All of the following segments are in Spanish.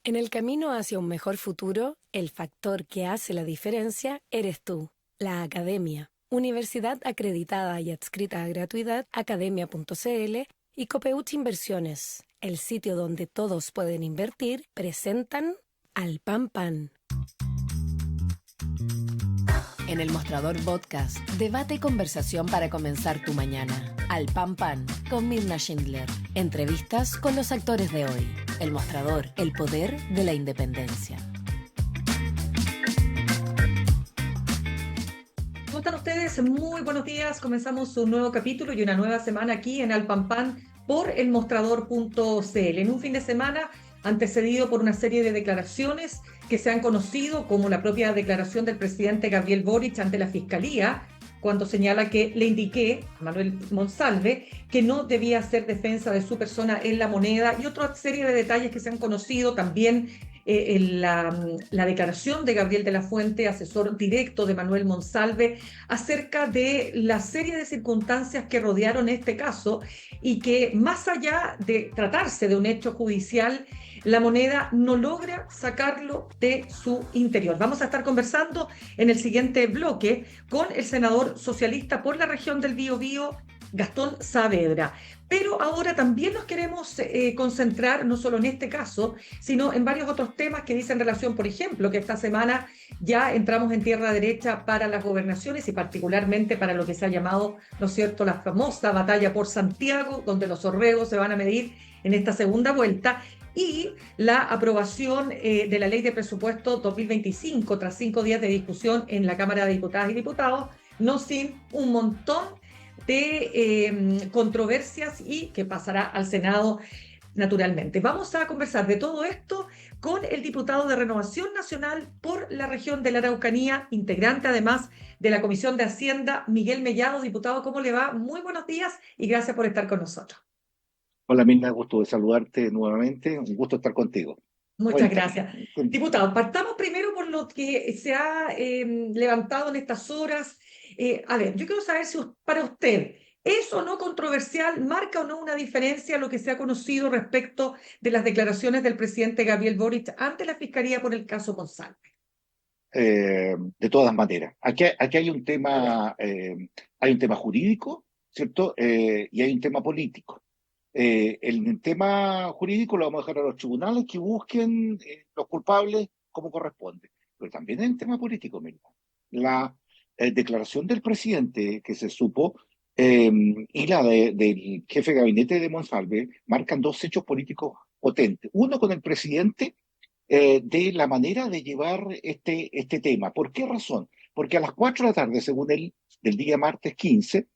En el camino hacia un mejor futuro, el factor que hace la diferencia eres tú, la Academia. Universidad acreditada y adscrita a gratuidad, academia.cl y Copeuch Inversiones, el sitio donde todos pueden invertir, presentan Al Pan Pan. En el Mostrador Podcast, debate y conversación para comenzar tu mañana. Al Pan Pan, con Mirna Schindler. Entrevistas con los actores de hoy. El Mostrador, el poder de la independencia. ¿Cómo están ustedes? Muy buenos días. Comenzamos un nuevo capítulo y una nueva semana aquí en Al Pan Pan por elmostrador.cl. En un fin de semana antecedido por una serie de declaraciones que se han conocido como la propia declaración del presidente Gabriel Boric ante la Fiscalía, cuando señala que le indiqué a Manuel Monsalve que no debía hacer defensa de su persona en La Moneda, y otra serie de detalles que se han conocido también en la declaración de Gabriel de la Fuente, asesor directo de Manuel Monsalve, acerca de la serie de circunstancias que rodearon este caso y que, más allá de tratarse de un hecho judicial, La Moneda no logra sacarlo de su interior. Vamos a estar conversando en el siguiente bloque con el senador socialista por la región del Biobío, Gastón Saavedra. Pero ahora también nos queremos concentrar no solo en este caso, sino en varios otros temas que dicen relación, por ejemplo, que esta semana ya entramos en tierra derecha para las gobernaciones y particularmente para lo que se ha llamado, ¿no es cierto?, la famosa batalla por Santiago, donde los orregos se van a medir en esta segunda vuelta, y la aprobación de la Ley de Presupuesto 2025 tras 5 días de discusión en la Cámara de Diputadas y Diputados, no sin un montón de controversias, y que pasará al Senado naturalmente. Vamos a conversar de todo esto con el diputado de Renovación Nacional por la región de la Araucanía, integrante además de la Comisión de Hacienda, Miguel Mellado. Diputado, ¿cómo le va? Muy buenos días y gracias por estar con nosotros. Hola Mirna, gusto de saludarte nuevamente, un gusto estar contigo. Muchas Cuéntame. gracias. Diputado, partamos primero por lo que se ha levantado en estas horas. A ver, yo quiero saber si para usted es o no controversial, marca o no una diferencia lo que se ha conocido respecto de las declaraciones del presidente Gabriel Boric ante la Fiscalía por el caso Monsalve. De todas maneras, aquí hay un tema jurídico, ¿cierto? Y hay un tema político. El tema jurídico lo vamos a dejar a los tribunales que busquen los culpables como corresponde. Pero también hay un tema político, mira. La declaración del presidente que se supo y la del jefe de gabinete de Monsalve marcan dos hechos políticos potentes. Uno con el presidente de la manera de llevar este tema. ¿Por qué razón? Porque a las 4 de la tarde, según él, del día martes 15,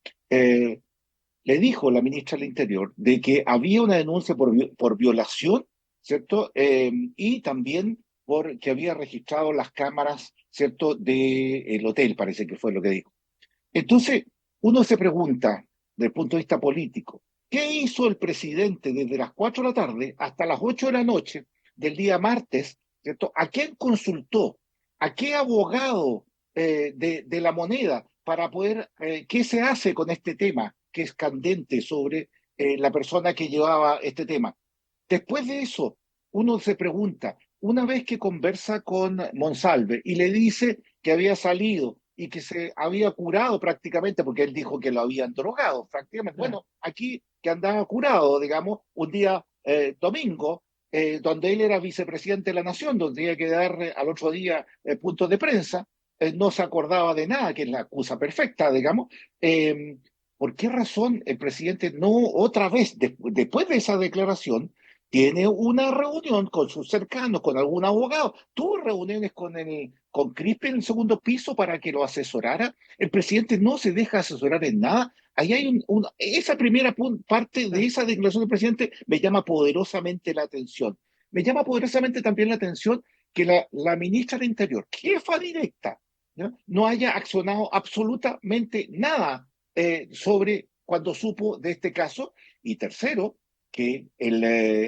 le dijo la ministra del Interior de que había una denuncia por violación, ¿cierto? Y también porque había registrado las cámaras, ¿cierto? Del hotel, parece que fue lo que dijo. Entonces, uno se pregunta, desde el punto de vista político, ¿qué hizo el presidente desde las 4 de la tarde hasta las 8 de la noche del día martes, ¿cierto? ¿A quién consultó? ¿A qué abogado de La Moneda para poder, qué se hace con este tema que es candente sobre la persona que llevaba este tema? Después de eso, uno se pregunta, una vez que conversa con Monsalve y le dice que había salido y que se había curado prácticamente, porque él dijo que lo habían drogado, prácticamente. Bueno, aquí que andaba curado, digamos, un día domingo, donde él era vicepresidente de la Nación, donde tenía que dar al otro día puntos de prensa, no se acordaba de nada, que es la excusa perfecta, digamos. ¿Por qué razón el presidente no otra vez, después de esa declaración, tiene una reunión con sus cercanos, con algún abogado? Tuvo reuniones con Crispe en el segundo piso para que lo asesorara. El presidente no se deja asesorar en nada. Ahí hay esa primera parte de esa declaración del presidente me llama poderosamente la atención. Me llama poderosamente también la atención que la ministra del Interior, jefa directa, ¿no? No haya accionado absolutamente nada sobre cuando supo de este caso. Y tercero, que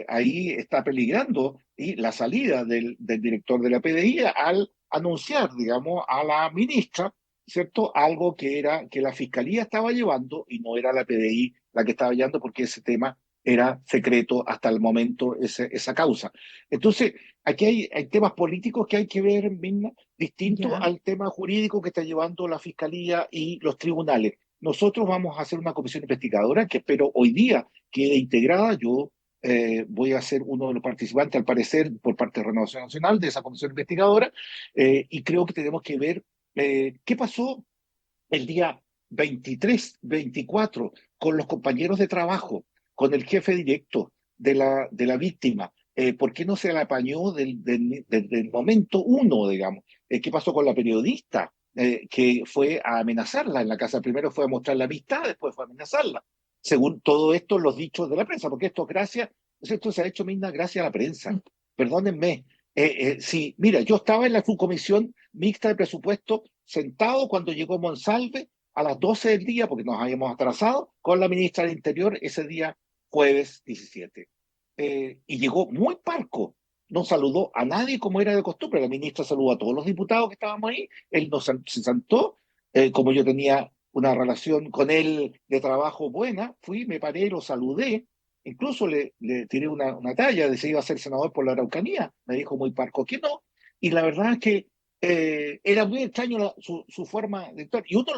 ahí está peligrando y la salida del director de la PDI al anunciar, digamos, a la ministra, ¿cierto? Algo que era que la fiscalía estaba llevando y no era la PDI la que estaba llevando, porque ese tema era secreto hasta el momento esa causa. Entonces, aquí hay temas políticos que hay que ver, Mirna, distinto Ya. al tema jurídico que está llevando la Fiscalía y los tribunales. Nosotros vamos a hacer una comisión investigadora que espero hoy día quede integrada. Yo voy a ser uno de los participantes, al parecer, por parte de Renovación Nacional, de esa comisión investigadora, y creo que tenemos que ver qué pasó el día 23, 24, con los compañeros de trabajo, con el jefe directo de la víctima. ¿Por qué no se la apañó del momento uno, digamos? ¿Qué pasó con la periodista que fue a amenazarla en la casa? Primero fue a mostrar la amistad, después fue a amenazarla. Según todo esto, los dichos de la prensa, porque esto se ha hecho, Mirna, gracias a la prensa. Perdónenme. Sí, mira, yo estaba en la subcomisión mixta de presupuesto sentado cuando llegó Monsalve a las 12 del día, porque nos habíamos atrasado, con la ministra del Interior ese día jueves 17. Y llegó muy parco, no saludó a nadie como era de costumbre. La ministra saludó a todos los diputados que estábamos ahí, él se sentó, como yo tenía una relación con él de trabajo buena, fui, me paré, lo saludé, incluso le tiré una talla de si iba a ser senador por la Araucanía, me dijo muy parco que no, y la verdad es que era muy extraño su forma de actuar, y uno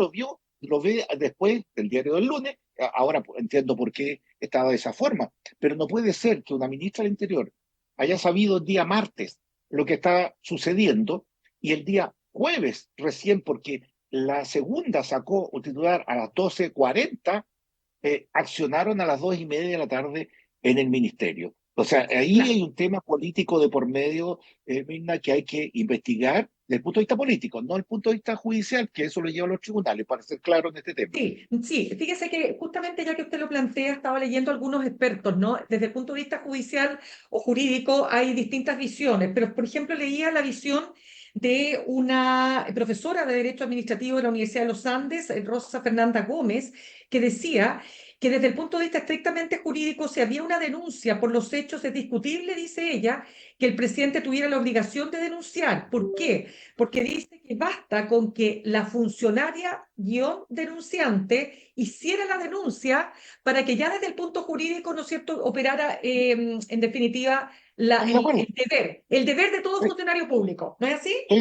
lo ve después del diario del lunes. Ahora entiendo por qué estaba de esa forma, pero no puede ser que una ministra del Interior haya sabido el día martes lo que está sucediendo y el día jueves recién, porque la segunda sacó un titular a las 12:40, accionaron a las 2:30 de la tarde en el ministerio. O sea, ahí Claro. hay un tema político de por medio, Mirna, que hay que investigar desde el punto de vista político, no desde el punto de vista judicial, que eso lo llevan los tribunales, para ser claro en este tema. Sí, sí, fíjese que justamente ya que usted lo plantea, estaba leyendo algunos expertos, ¿no? Desde el punto de vista judicial o jurídico hay distintas visiones, pero por ejemplo leía la visión de una profesora de Derecho Administrativo de la Universidad de los Andes, Rosa Fernanda Gómez, que decía que desde el punto de vista estrictamente jurídico, si había una denuncia por los hechos, es discutible, dice ella, que el presidente tuviera la obligación de denunciar. ¿Por qué? Porque dice que basta con que la funcionaria guión denunciante hiciera la denuncia para que ya desde el punto jurídico, ¿no es cierto?, operara en definitiva Estoy de acuerdo. el deber de todo funcionario público. ¿No es así? Estoy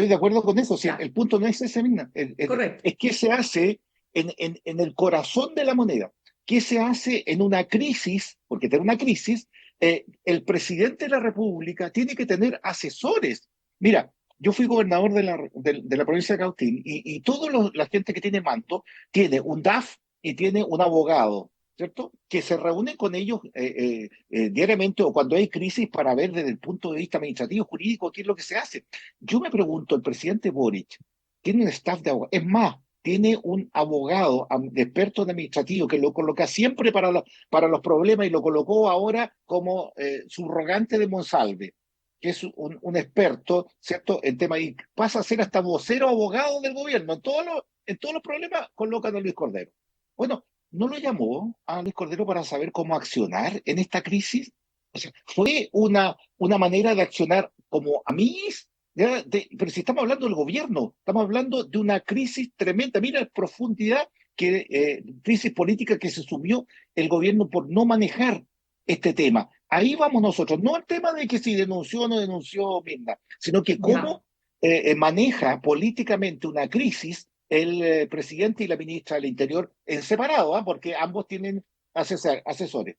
de acuerdo con eso. Si Ya, el punto no es ese, Mirna. correcto. Es qué se hace en el corazón de la moneda. ¿Qué se hace en una crisis? Porque tener una crisis, el presidente de la República tiene que tener asesores. Mira, yo fui gobernador de la provincia de Cautín y toda la gente que tiene manto tiene un DAF y tiene un abogado, ¿cierto? Que se reúnen con ellos diariamente o cuando hay crisis para ver desde el punto de vista administrativo, jurídico, qué es lo que se hace. Yo me pregunto, el presidente Boric tiene un staff de abogados, es más, tiene un abogado experto en administrativo que lo coloca siempre para los problemas y lo colocó ahora como subrogante de Monsalve, que es un experto, ¿cierto?, en tema y pasa a ser hasta vocero abogado del gobierno. En todos los problemas colocan a Luis Cordero. Bueno, ¿no lo llamó a Luis Cordero para saber cómo accionar en esta crisis? O sea, fue una manera de accionar como a mí, pero si estamos hablando del gobierno, estamos hablando de una crisis tremenda. Mira la profundidad, crisis política que se sumió el gobierno por no manejar este tema. Ahí vamos nosotros, no el tema de que si denunció o no denunció Mirna, sino que Ya. cómo maneja políticamente una crisis el presidente y la ministra del Interior en separado, ¿ah? Porque ambos tienen asesores.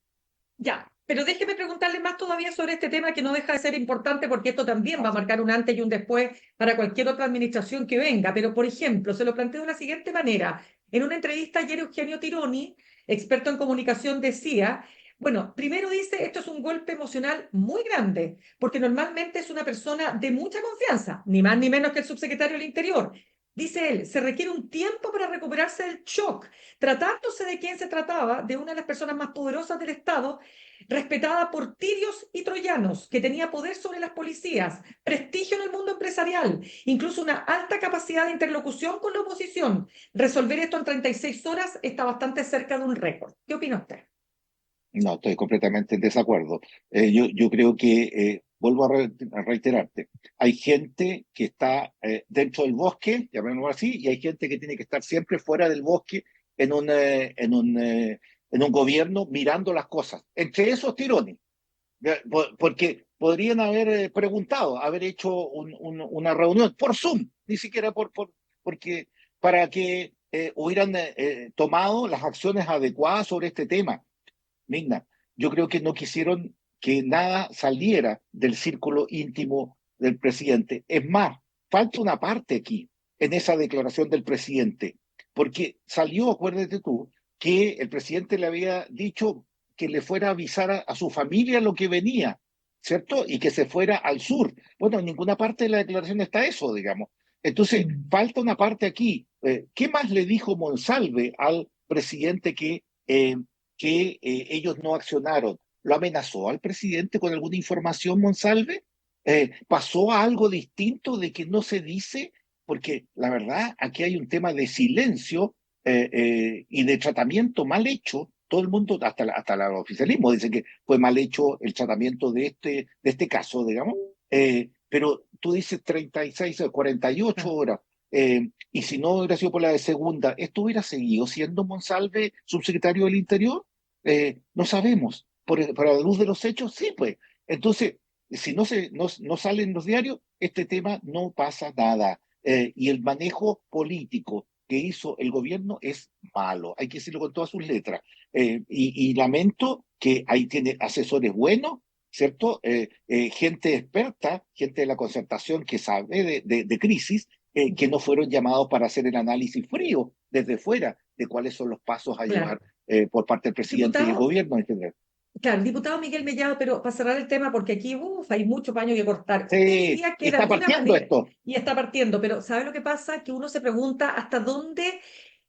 Ya, pero déjeme preguntarle más todavía sobre este tema que no deja de ser importante porque esto también va a marcar un antes y un después para cualquier otra administración que venga. Pero, por ejemplo, se lo planteo de la siguiente manera. En una entrevista ayer Eugenio Tironi, experto en comunicación, decía, bueno, primero dice, esto es un golpe emocional muy grande, porque normalmente es una persona de mucha confianza, ni más ni menos que el subsecretario del Interior. Dice él, se requiere un tiempo para recuperarse del shock, tratándose de quien se trataba, de una de las personas más poderosas del Estado, respetada por tirios y troyanos, que tenía poder sobre las policías, prestigio en el mundo empresarial, incluso una alta capacidad de interlocución con la oposición. Resolver esto en 36 horas está bastante cerca de un récord. ¿Qué opina usted? No, estoy completamente en desacuerdo. Yo creo que, vuelvo a reiterarte, hay gente que está dentro del bosque, llamémoslo así, y hay gente que tiene que estar siempre fuera del bosque en un en un gobierno mirando las cosas, entre esos tirones. Porque podrían haber preguntado, haber hecho una reunión por Zoom, ni siquiera porque para que hubieran tomado las acciones adecuadas sobre este tema. Migna, yo creo que no quisieron que nada saliera del círculo íntimo del presidente. Es más, falta una parte aquí, en esa declaración del presidente, porque salió, acuérdate tú, que el presidente le había dicho que le fuera a avisar a su familia lo que venía, ¿cierto? Y que se fuera al sur. Bueno, en ninguna parte de la declaración está eso, digamos. Entonces, falta una parte aquí. ¿Qué más le dijo Monsalve al presidente que ellos no accionaron? ¿Lo amenazó al presidente con alguna información, Monsalve? ¿Pasó a algo distinto de que no se dice? Porque la verdad, aquí hay un tema de silencio y de tratamiento mal hecho. Todo el mundo, hasta el oficialismo, dice que fue mal hecho el tratamiento de este caso, digamos. Pero tú dices 36 o 48 horas. Y si no hubiera sido por la de segunda, ¿esto hubiera seguido siendo Monsalve subsecretario del Interior? No sabemos. Por la luz de los hechos, sí, pues. Entonces, si no sale en los diarios, este tema no pasa nada. Y el manejo político que hizo el gobierno es malo, hay que decirlo con todas sus letras. Y lamento que ahí tiene asesores buenos, ¿cierto? Gente experta, gente de la concertación que sabe de crisis, que no fueron llamados para hacer el análisis frío desde fuera de cuáles son los pasos a llevar por parte del presidente y el gobierno en general. Claro, el diputado Miguel Mellado, pero para cerrar el tema, porque aquí hay mucho paño que cortar. Sí, ¿Usted diría que de está alguna partiendo manera, esto. y está partiendo, pero ¿sabe lo que pasa? Que uno se pregunta hasta dónde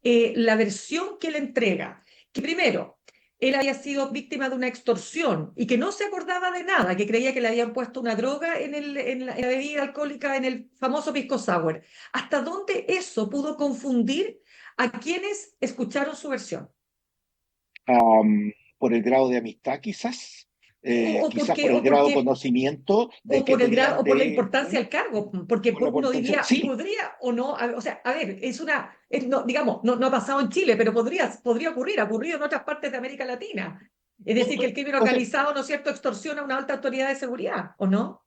la versión que le entrega, que primero, él había sido víctima de una extorsión y que no se acordaba de nada, que creía que le habían puesto una droga en la bebida alcohólica, en el famoso pisco sour. ¿Hasta dónde eso pudo confundir a quienes escucharon su versión? Por el grado de amistad, quizás, O quizás porque, por el grado de conocimiento o de que por el grado, tenían o por la importancia del cargo, porque por la uno potencia. diría, Sí, podría o no, o sea, a ver, no, digamos, no ha pasado en Chile, pero podría ocurrir, ha ocurrido en otras partes de América Latina. Es decir, que el crimen entonces, organizado, ¿no es cierto?, extorsiona a una alta autoridad de seguridad, ¿o no?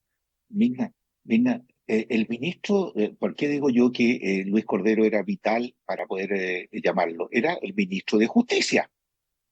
Mirna, Mirna, el ministro, ¿por qué digo yo que Luis Cordero era vital para poder llamarlo? Era el ministro de Justicia.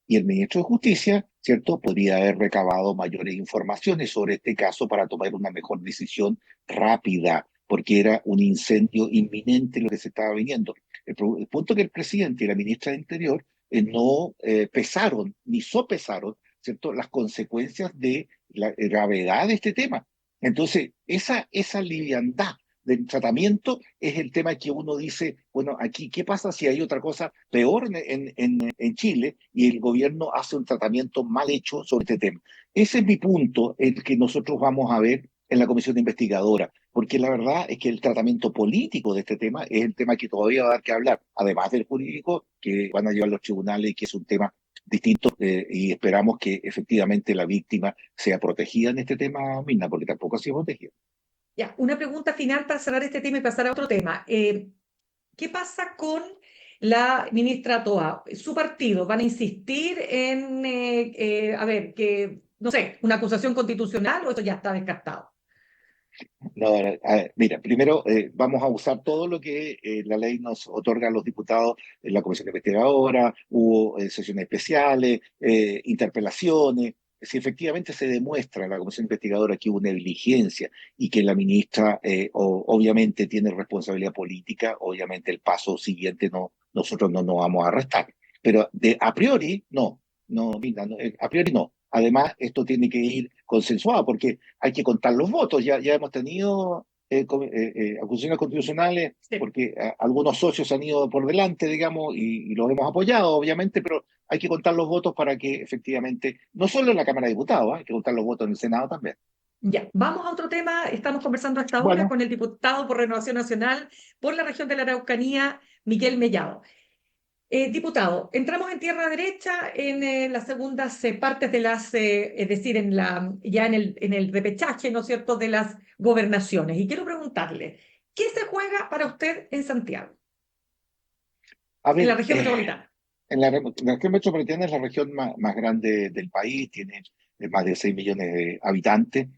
Y el ministro de Justicia, ¿cierto?, podría haber recabado mayores informaciones sobre este caso para tomar una mejor decisión rápida, porque era un incendio inminente lo que se estaba viniendo. El punto que el presidente y la ministra de Interior no pesaron ni sopesaron, ¿cierto?, las consecuencias de la gravedad de este tema. Entonces, esa liviandad del tratamiento es el tema que uno dice, bueno, aquí, ¿qué pasa si hay otra cosa peor en Chile y el gobierno hace un tratamiento mal hecho sobre este tema? Ese es mi punto, el que nosotros vamos a ver en la comisión investigadora, porque la verdad es que el tratamiento político de este tema es el tema que todavía va a dar que hablar, además del jurídico que van a llevar los tribunales y que es un tema distinto, y esperamos que efectivamente la víctima sea protegida en este tema, Mirna, porque tampoco ha sido protegida. Ya, una pregunta final para cerrar este tema y pasar a otro tema. ¿Qué pasa con la ministra Toa? ¿Su partido van a insistir en, a ver, que, no sé, una acusación constitucional o eso ya está descartado? No, a ver, mira, primero vamos a usar todo lo que la ley nos otorga a los diputados en la comisión investigadora, hubo sesiones especiales, interpelaciones. Si efectivamente se demuestra en la comisión investigadora que hubo negligencia y que la ministra obviamente tiene responsabilidad política, obviamente el paso siguiente nosotros no nos vamos a arrestar. Pero a priori, no, no, Linda, a priori no. Además, esto tiene que ir consensuado porque hay que contar los votos. Ya hemos tenido acusaciones constitucionales Sí. porque algunos socios han ido por delante, digamos, y los hemos apoyado, obviamente, pero hay que contar los votos para que efectivamente, no solo en la Cámara de Diputados, hay que contar los votos en el Senado también. Ya, vamos a otro tema. Estamos conversando hasta ahora Bueno, con el diputado por Renovación Nacional por la región de la Araucanía, Miguel Mellado. Diputado, entramos en tierra derecha en las segundas partes de las, es decir, ya en el repechaje, ¿no es cierto?, de las gobernaciones. Y quiero preguntarle, ¿qué se juega para usted en Santiago, a en la ver, región metropolitana? la región metropolitana es la región más grande del país, tiene más de 6 millones de habitantes.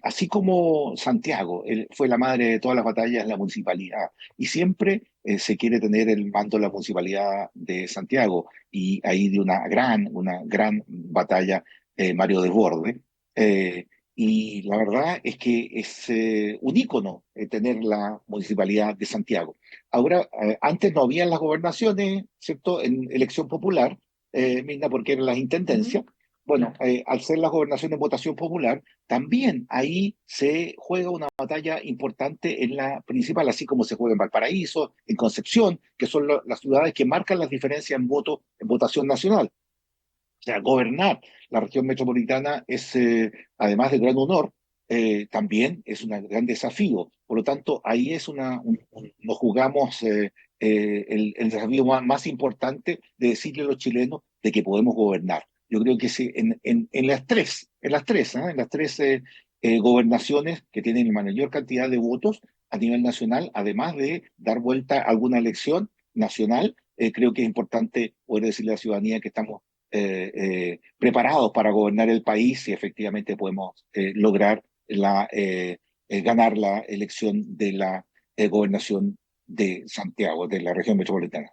Así como Santiago fue la madre de todas las batallas, la municipalidad, y siempre se quiere tener el mando de la municipalidad de Santiago, y ahí de una gran batalla, Mario Desbordes. Eh, y la verdad es que es un ícono tener la municipalidad de Santiago. Ahora, antes no habían las gobernaciones, ¿cierto? En elección popular, Mirna, porque eran las Ujú. intendencias. Bueno, Claro. al ser las gobernaciones en votación popular, también ahí se juega una batalla importante en la principal, así como se juega en Valparaíso, en Concepción, que son las ciudades que marcan las diferencias en voto, en votación nacional. O sea, gobernar la región metropolitana es, además de gran honor, también es un gran desafío. Por lo tanto, ahí es nos jugamos el desafío más importante de decirle a los chilenos de que podemos gobernar. Yo creo que sí, en las tres gobernaciones que tienen la mayor cantidad de votos a nivel nacional, además de dar vuelta a alguna elección nacional, creo que es importante poder decirle a la ciudadanía que estamos preparados para gobernar el país y efectivamente podemos lograr ganar la elección de la gobernación de Santiago, de la región metropolitana.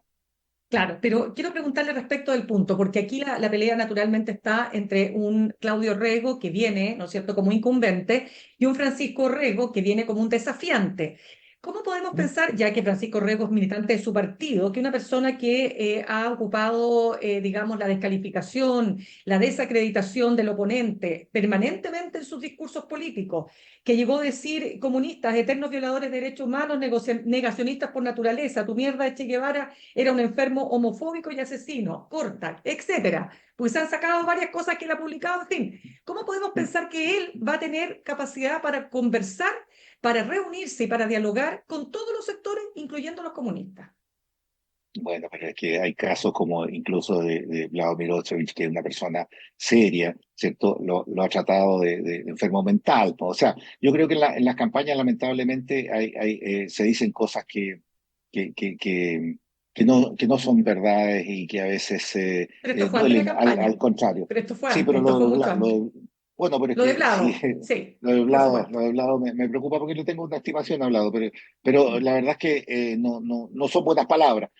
Claro, pero quiero preguntarle respecto del punto, porque aquí la pelea naturalmente está entre un Claudio Rego que viene, ¿no es cierto?, como incumbente y un Francisco Rego que viene como un desafiante. ¿Cómo podemos pensar, ya que Francisco Rego es militante de su partido, que una persona que ha ocupado, digamos, la descalificación, la desacreditación del oponente permanentemente en sus discursos políticos, que llegó a decir comunistas, eternos violadores de derechos humanos, negacionistas por naturaleza, tu mierda de Che Guevara era un enfermo homofóbico y asesino, corta, etcétera? Pues se han sacado varias cosas que él ha publicado, en fin. ¿Cómo podemos pensar que él va a tener capacidad para conversar, para reunirse y para dialogar con todos los sectores, incluyendo los comunistas? Bueno, pero es que hay casos como incluso de Vladimir Milosevic, que es una persona seria, ¿cierto? Lo ha tratado de enfermo mental, po. O sea, yo creo que en las campañas lamentablemente se dicen cosas que, que, que, que no son verdades y que a veces Pero esto fue antes de la duelen, al campaña. contrario. Pero esto fue Sí, antes, pero esto fue mucho antes. bueno, pero es Lo de que sí, Blado, sí, por lo supuesto. de Blado me preocupa porque le tengo una estimación a Blado, pero Mm. la verdad es que no son buenas palabras.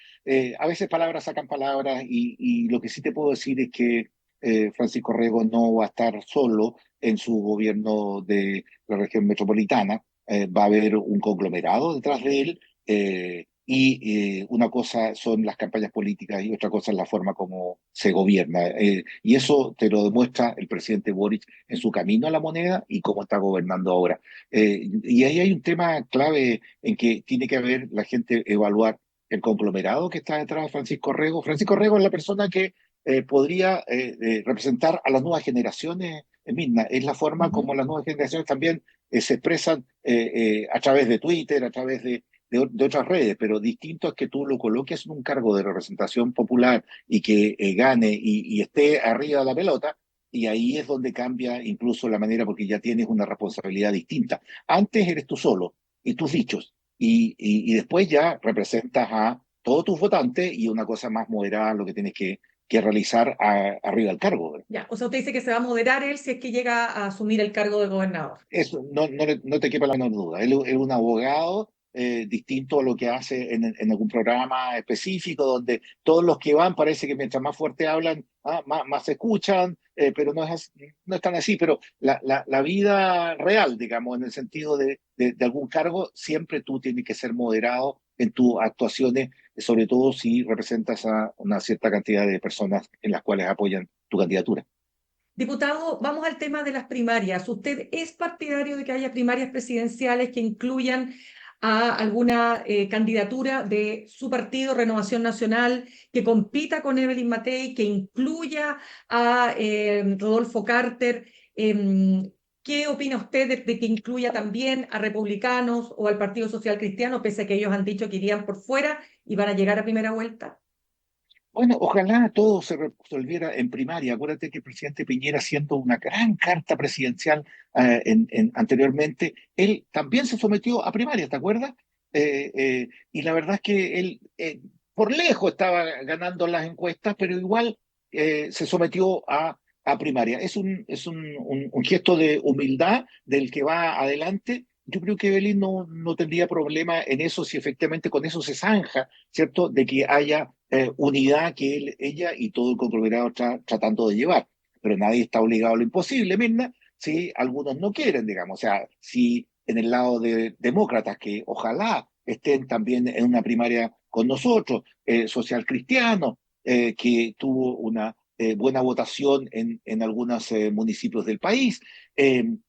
A veces palabras sacan palabras y lo que sí te puedo decir es que Francisco Rego no va a estar solo en su gobierno de la región metropolitana. Va a haber un conglomerado detrás de él, y una cosa son las campañas políticas y otra cosa es la forma como se gobierna. Y eso te lo demuestra el presidente Boric en su camino a la moneda y cómo está gobernando ahora. Y ahí hay un tema clave en que tiene que haber la gente evaluar el conglomerado que está detrás de Francisco Rego. Francisco Rego es la persona que podría representar a las nuevas generaciones. Misma, es la forma como Ujú. las nuevas generaciones también se expresan a través de Twitter, a través de otras redes, pero distinto es que tú lo coloques en un cargo de representación popular y que gane y esté arriba de la pelota, y ahí es donde cambia incluso la manera porque ya tienes una responsabilidad distinta. Antes eres tú solo y tus dichos, y después ya representas a todos tus votantes y una cosa más moderada lo que tienes que realizar arriba del cargo. Ya, o sea, usted dice que se va a moderar él si es que llega a asumir el cargo de gobernador. Eso, no te quepa la menor duda. Él es un abogado distinto a lo que hace en algún programa específico, donde todos los que van parece que mientras más fuerte hablan, más se escuchan, pero no es tan así. Pero la vida real, digamos, en el sentido de algún cargo, siempre tú tienes que ser moderado en tus actuaciones, sobre todo si representas a una cierta cantidad de personas en las cuales apoyan tu candidatura. Diputado, vamos al tema de las primarias. ¿Usted es partidario de que haya primarias presidenciales que incluyan a alguna candidatura de su partido, Renovación Nacional, que compita con Evelyn Matei, que incluya a Rodolfo Carter? ¿Qué opina usted de que incluya también a republicanos o al Partido Social Cristiano, pese a que ellos han dicho que irían por fuera y van a llegar a primera vuelta? Bueno, ojalá todo se resolviera en primaria. Acuérdate que el presidente Piñera, siendo una gran carta presidencial anteriormente, él también se sometió a primarias, ¿te acuerdas? Y la verdad es que él por lejos estaba ganando las encuestas, pero igual se sometió a primaria. Es un gesto de humildad del que va adelante. Yo creo que Evelyn no tendría problema en eso si efectivamente con eso se zanja, ¿cierto? De que haya unidad que ella y todo el conglomerado está tratando de llevar. Pero nadie está obligado a lo imposible, Mirna, si algunos no quieren, digamos. O sea, si en el lado de demócratas, que ojalá estén también en una primaria con nosotros, social cristiano, que tuvo una buena votación en algunos municipios del país.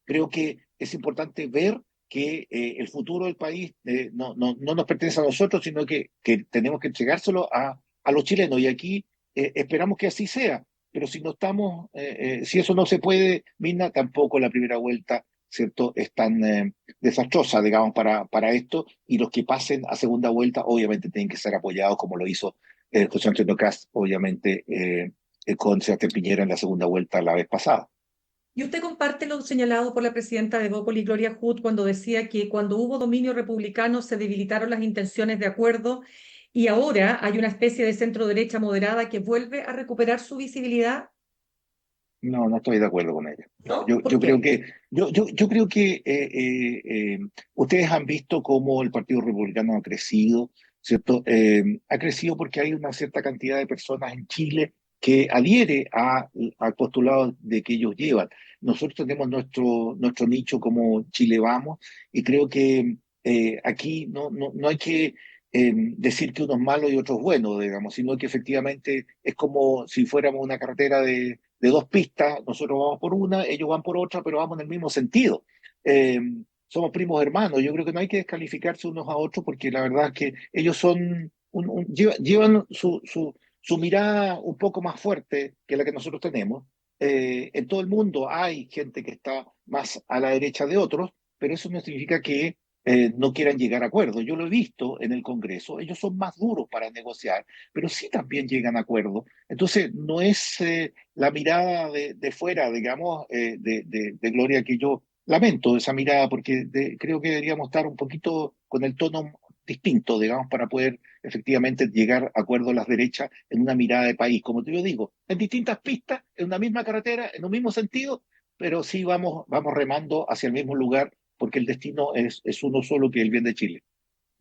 Creo que es importante ver que el futuro del país no nos pertenece a nosotros, sino que tenemos que entregárselo a los chilenos. Y aquí esperamos que así sea. Pero si no estamos, si eso no se puede, Mirna, tampoco la primera vuelta, ¿cierto? Es tan desastrosa, digamos, para esto. Y los que pasen a segunda vuelta, obviamente, tienen que ser apoyados, como lo hizo José Antonio Kast, obviamente, con Sebastián Piñera en la segunda vuelta la vez pasada. ¿Y usted comparte lo señalado por la presidenta de Bópoli, Gloria Hood, cuando decía que cuando hubo dominio republicano se debilitaron las intenciones de acuerdo y ahora hay una especie de centro derecha moderada que vuelve a recuperar su visibilidad? No estoy de acuerdo con ella. ¿No? Yo, ¿Por yo creo qué? que, yo creo que ustedes han visto cómo el Partido Republicano ha crecido, ¿cierto? Ha crecido porque hay una cierta cantidad de personas en Chile que adhiere al postulado de que ellos llevan. Nosotros tenemos nuestro nicho como Chile Vamos y creo que aquí no hay que decir que uno es malo y otro es bueno, digamos, sino que efectivamente es como si fuéramos una carretera de dos pistas, nosotros vamos por una, ellos van por otra, pero vamos en el mismo sentido. Eh, Somos primos hermanos, yo creo que no hay que descalificarse unos a otros porque la verdad es que ellos son, llevan su mirada un poco más fuerte que la que nosotros tenemos. En todo el mundo hay gente que está más a la derecha de otros, pero eso no significa que no quieran llegar a acuerdos. Yo lo he visto en el Congreso, ellos son más duros para negociar, pero sí también llegan a acuerdos. Entonces, no es la mirada de fuera, digamos, de Gloria que yo lamento esa mirada porque creo que deberíamos estar un poquito con el tono distinto, digamos, para poder efectivamente llegar a acuerdos las derechas en una mirada de país, como te lo digo, en distintas pistas, en una misma carretera, en un mismo sentido, pero sí vamos remando hacia el mismo lugar porque el destino es uno solo, que es el bien de Chile.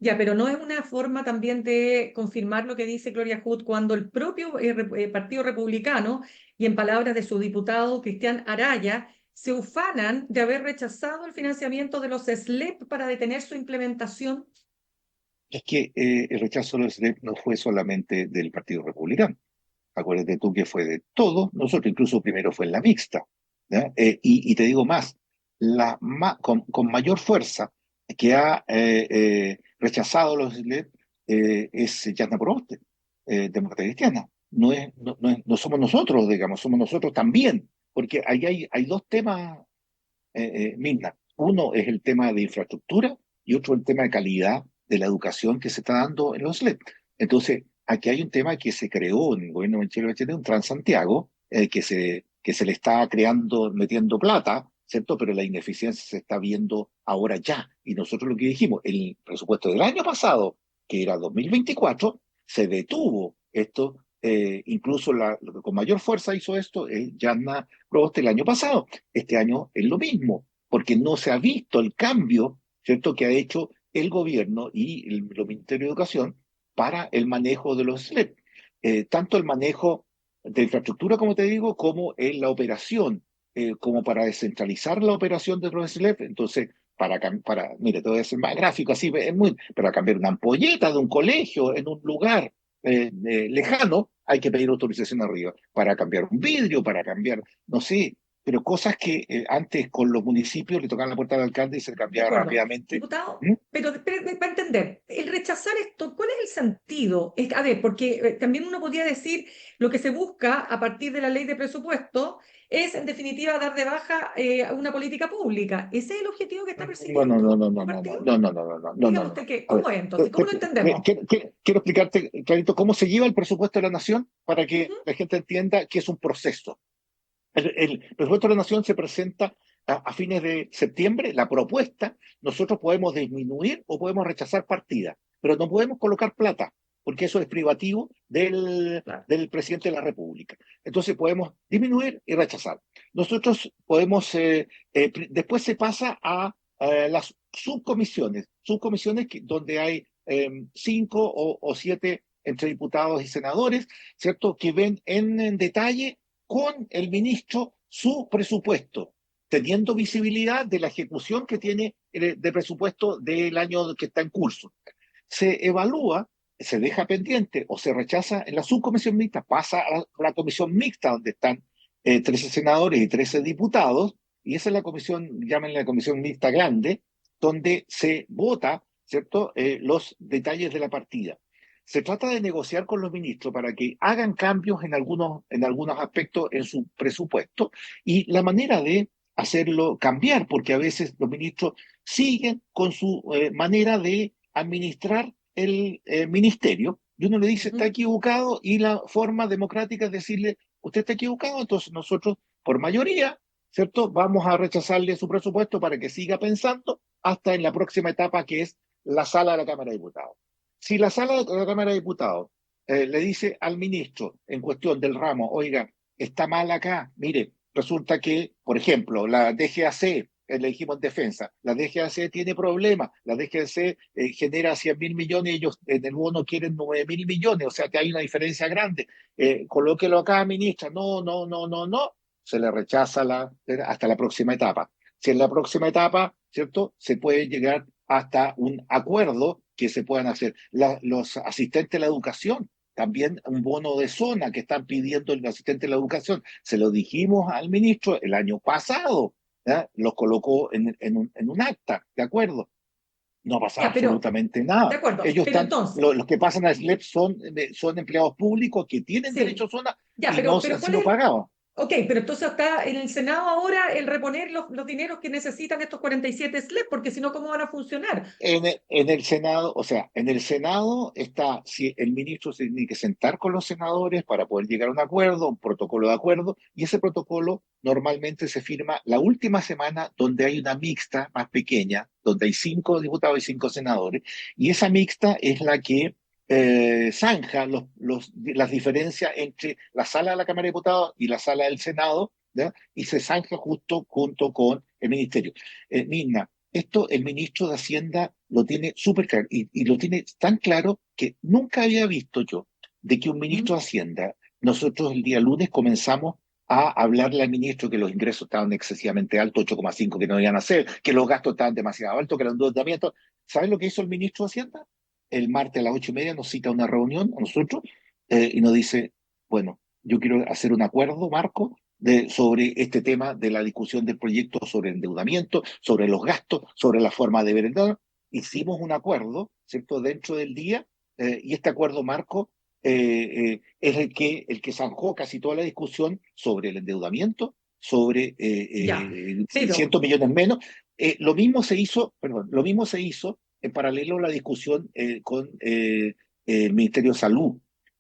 Ya, pero no es una forma también de confirmar lo que dice Gloria Hood cuando el propio Partido Republicano, y en palabras de su diputado Cristian Araya, se ufanan de haber rechazado el financiamiento de los SLEP para detener su implementación. Es que el rechazo de los SLEP no fue solamente del Partido Republicano. Acuérdate tú que fue de todos, nosotros incluso primero fue en la mixta. ¿Ya? Y te digo más, con mayor fuerza que ha rechazado los SLEP es Yasna Proboste, demócrata cristiana. No somos nosotros, digamos, somos nosotros también, porque ahí hay dos temas, Mirna. Uno es el tema de infraestructura y otro el tema de calidad de la educación que se está dando en los SLEP. Entonces, aquí hay un tema que se creó en el gobierno de Michelle Bachelet, un Transantiago, que se le está creando, metiendo plata, ¿cierto? Pero la ineficiencia se está viendo ahora ya. Y nosotros lo que dijimos, el presupuesto del año pasado, que era 2024, se detuvo esto. Incluso lo que con mayor fuerza hizo esto es Yasna Proboste el año pasado. Este año es lo mismo, porque no se ha visto el cambio, ¿cierto?, que ha hecho el gobierno y el Ministerio de Educación para el manejo de los SLEP. Tanto el manejo de infraestructura, como te digo, como en la operación, como para descentralizar la operación de los SLEP. Entonces, mire, te voy a hacer más gráfico, así, para cambiar una ampolleta de un colegio en un lugar lejano, hay que pedir autorización arriba. Para cambiar un vidrio, para cambiar, no sé, pero cosas que antes con los municipios le tocaban la puerta al alcalde y se De cambiaba acuerdo. rápidamente. Diputado, ¿Mm? pero para entender, el rechazar esto, ¿cuál es el sentido? A ver, porque también uno podría decir lo que se busca a partir de la ley de presupuesto es, en definitiva, dar de baja una política pública. ¿Ese es el objetivo que está No, no, no, persiguiendo no, el no, no, partido? no, no, no, no, no, no, no, Dígame no. usted qué, A ver, ¿cómo es entonces? ¿Cómo lo entendemos? quiero explicarte clarito cómo se lleva el presupuesto de la nación para que Ujú. la gente entienda que es un proceso. El presupuesto de la nación se presenta a fines de septiembre, la propuesta, nosotros podemos disminuir o podemos rechazar partidas, pero no podemos colocar plata. porque eso es privativo Claro. del presidente de la República. Entonces podemos disminuir y rechazar. Nosotros podemos, después se pasa a las subcomisiones donde hay 5 o 7 entre diputados y senadores, ¿cierto? Que ven en detalle con el ministro su presupuesto, teniendo visibilidad de la ejecución que tiene de presupuesto del año que está en curso. Se evalúa, se deja pendiente o se rechaza en la subcomisión mixta, pasa a la comisión mixta donde están 13 senadores y 13 diputados, y esa es la comisión, llámenla la comisión mixta grande, donde se vota, ¿cierto?, los detalles de la partida. Se trata de negociar con los ministros para que hagan cambios en algunos aspectos en su presupuesto, y la manera de hacerlo cambiar, porque a veces los ministros siguen con su manera de administrar el ministerio, y uno le dice está equivocado, y la forma democrática es decirle usted está equivocado, entonces nosotros por mayoría, ¿cierto?, vamos a rechazarle su presupuesto para que siga pensando hasta en la próxima etapa, que es la sala de la Cámara de Diputados. Si la sala de la Cámara de Diputados le dice al ministro en cuestión del ramo, oiga, está mal acá, mire, resulta que, por ejemplo, la DGAC, le dijimos en defensa, la DGAC tiene problemas, la DGAC genera 100.000 millones, ellos en el bono quieren 9.000 millones, o sea que hay una diferencia grande. Colóquelo acá, ministra, no, se le rechaza hasta la próxima etapa. Si en la próxima etapa, ¿cierto?, se puede llegar hasta un acuerdo que se puedan hacer. Los asistentes de la educación, también un bono de zona que están pidiendo el asistente de la educación, se lo dijimos al ministro el año pasado, ¿ya? Los colocó en un acta, ¿de acuerdo? No ha pasado Ya, pero, absolutamente de nada. acuerdo, Ellos pero están, entonces, los que pasan a SLEP son empleados públicos que tienen derecho a sí, zona ya, y no pero han ¿cuál sido es el? pagados. Ok, pero entonces está en el Senado ahora el reponer los dineros que necesitan estos 47 SLEP, porque si no, ¿cómo van a funcionar? En el Senado, o sea, en el Senado está, si el ministro se tiene que sentar con los senadores para poder llegar a un acuerdo, un protocolo de acuerdo, y ese protocolo normalmente se firma la última semana donde hay una mixta más pequeña, donde hay 5 diputados y 5 senadores, y esa mixta es la que zanja las diferencias entre la sala de la Cámara de Diputados y la sala del Senado, ¿ya? Y se zanja justo junto con el ministerio. Mirna, esto el ministro de Hacienda lo tiene súper claro y lo tiene tan claro que nunca había visto yo de que un ministro de ¿Mm? Hacienda, nosotros el día lunes comenzamos a hablarle al ministro que los ingresos estaban excesivamente altos, 8,5 que no iban a hacer, que los gastos estaban demasiado altos, que eran endeudamiento. ¿Sabes lo que hizo el ministro de Hacienda? El martes a las 8:30 nos cita una reunión a nosotros y nos dice, bueno, yo quiero hacer un acuerdo, Marco, sobre este tema de la discusión del proyecto sobre el endeudamiento, sobre los gastos, sobre la forma de ver el dinero. Hicimos un acuerdo, ¿cierto?, dentro del día, y este acuerdo marco es el que zanjó casi toda la discusión sobre el endeudamiento, sobre Ya, pero 600 millones menos. Lo mismo se hizo en paralelo a la discusión con el Ministerio de Salud,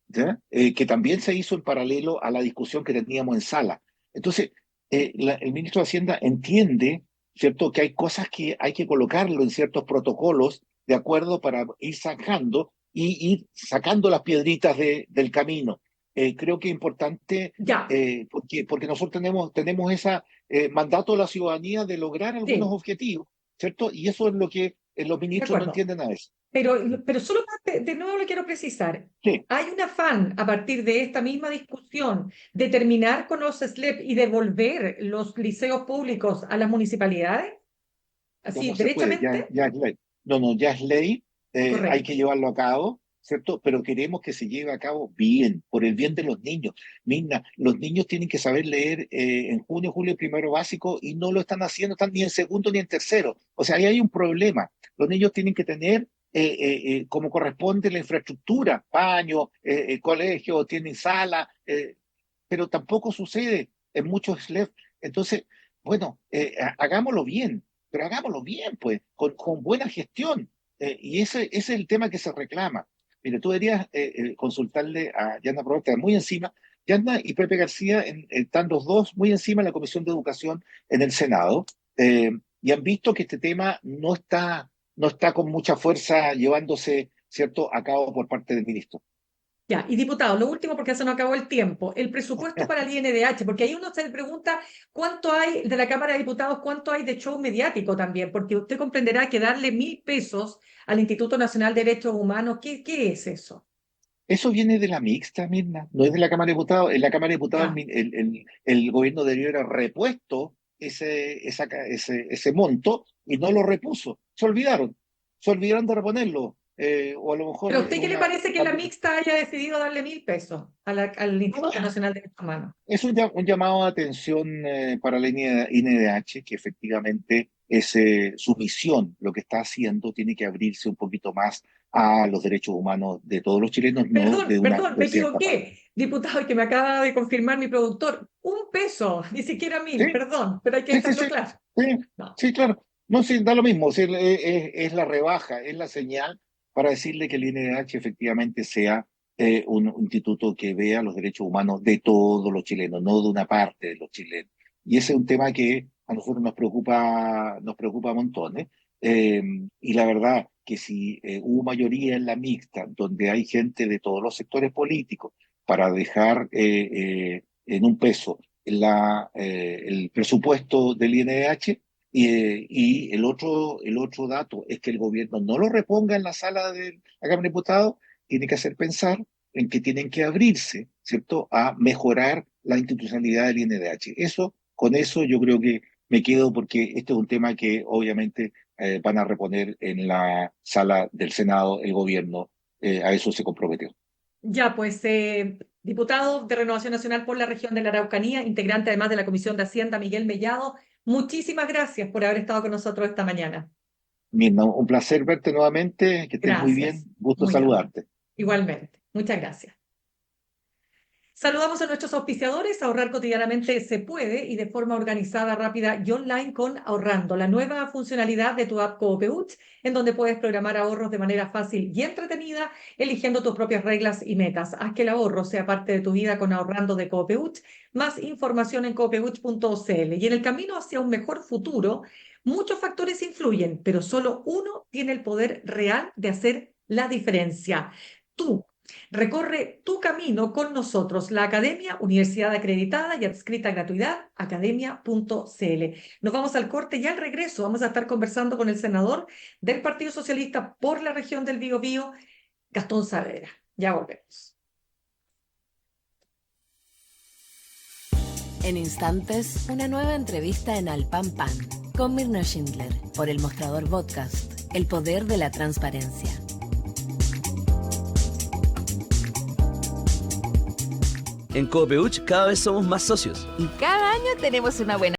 ¿ya? Que también se hizo en paralelo a la discusión que teníamos en sala. Entonces, el ministro de Hacienda entiende, ¿cierto?, que hay cosas que hay que colocarlo en ciertos protocolos de acuerdo para ir zanjando y ir sacando las piedritas del camino. Creo que es importante ya, porque nosotros tenemos ese mandato de la ciudadanía de lograr algunos sí, objetivos, ¿cierto? Y eso es lo que los de ministros no acuerdo. entienden a veces. Pero solo de nuevo le quiero precisar. Sí, ¿Hay un afán a partir de esta misma discusión de terminar con los SLEP y devolver los liceos públicos a las municipalidades? ya Así, no se puede, derechamente. ya es ley. No, no, ya es ley, hay Correcto. que llevarlo a cabo, ¿cierto? Pero queremos que se lleve a cabo bien, por el bien de los niños. Mirna, los niños tienen que saber leer en junio, julio, primero básico y no lo están haciendo, están ni en segundo ni en tercero. O sea, ahí hay un problema. Los niños tienen que tener, como corresponde, la infraestructura, baño, colegio, tienen sala, pero tampoco sucede en muchos SLEP. Entonces, bueno, hagámoslo bien, pero hagámoslo bien, pues, con buena gestión. Y ese es el tema que se reclama. Mire, tú deberías consultarle a Yana Proboste muy encima. Yana y Pepe García están los dos muy encima en la Comisión de Educación en el Senado, y han visto que este tema no está con mucha fuerza llevándose ¿cierto?, a cabo por parte del ministro. Ya, y diputado, lo último porque se nos acabó el tiempo, el presupuesto para el INDH, porque ahí uno se pregunta cuánto hay de la Cámara de Diputados, cuánto hay de show mediático también, porque usted comprenderá que darle 1.000 pesos al Instituto Nacional de Derechos Humanos, ¿qué es eso? Eso viene de la mixta, Mirna, no es de la Cámara de Diputados. En la Cámara de Diputados Ya. el gobierno debió haber repuesto ese monto y no lo repuso. Se olvidaron de reponerlo. O a lo mejor ¿Pero a usted qué le parece que la mixta haya decidido darle 1.000 pesos al Instituto Nacional de Derechos Humanos? es un llamado de atención para la INDH, que efectivamente es su misión, lo que está haciendo, tiene que abrirse un poquito más a los derechos humanos de todos los chilenos, no de Perdón, me de cierta parte. equivoqué. Diputado, que me acaba de confirmar mi productor, 1 peso, ni siquiera 1.000, Sí, perdón, pero hay que sí, sí, dejarlo sí, claro. sí, No. sí, claro. No, sí, da lo mismo, sí, es la rebaja, es la señal para decirle que el INDH efectivamente sea un instituto que vea los derechos humanos de todos los chilenos, no de una parte de los chilenos. Y ese es un tema que a nosotros nos preocupa montones. Y la verdad que si hubo mayoría en la mixta, donde hay gente de todos los sectores políticos, para dejar en 1 peso el presupuesto del INDH. Y el otro dato es que el gobierno no lo reponga en la sala de la Cámara de Diputados, tiene que hacer pensar en que tienen que abrirse, ¿cierto?, a mejorar la institucionalidad del INDH. Con eso yo creo que me quedo, porque este es un tema que obviamente van a reponer en la sala del Senado el gobierno, a eso se comprometió. Ya, pues, diputado de Renovación Nacional por la región de la Araucanía, integrante además de la Comisión de Hacienda, Miguel Mellado, muchísimas gracias por haber estado con nosotros esta mañana. Mirna, un placer verte nuevamente, que estés muy bien, Gracias, gusto muy amable. saludarte. Igualmente, muchas gracias. Saludamos a nuestros auspiciadores. Ahorrar cotidianamente se puede y de forma organizada, rápida y online con Ahorrando, la nueva funcionalidad de tu app Coopeuch, en donde puedes programar ahorros de manera fácil y entretenida, eligiendo tus propias reglas y metas. Haz que el ahorro sea parte de tu vida con Ahorrando de Coopeuch. Más información en coopeuch.cl. Y en el camino hacia un mejor futuro, muchos factores influyen, pero solo uno tiene el poder real de hacer la diferencia. Tú. Recorre tu camino con nosotros, la Academia, Universidad Acreditada y Adscrita a Gratuidad, academia.cl. Nos vamos al corte y al regreso vamos a estar conversando con el senador del Partido Socialista por la región del Biobío, Gastón Saavedra. Ya volvemos. En instantes, una nueva entrevista en Al Pan Pan con Mirna Schindler por El Mostrador Podcast, el poder de la transparencia. En Coopeuch cada vez somos más socios. Y cada año tenemos una buena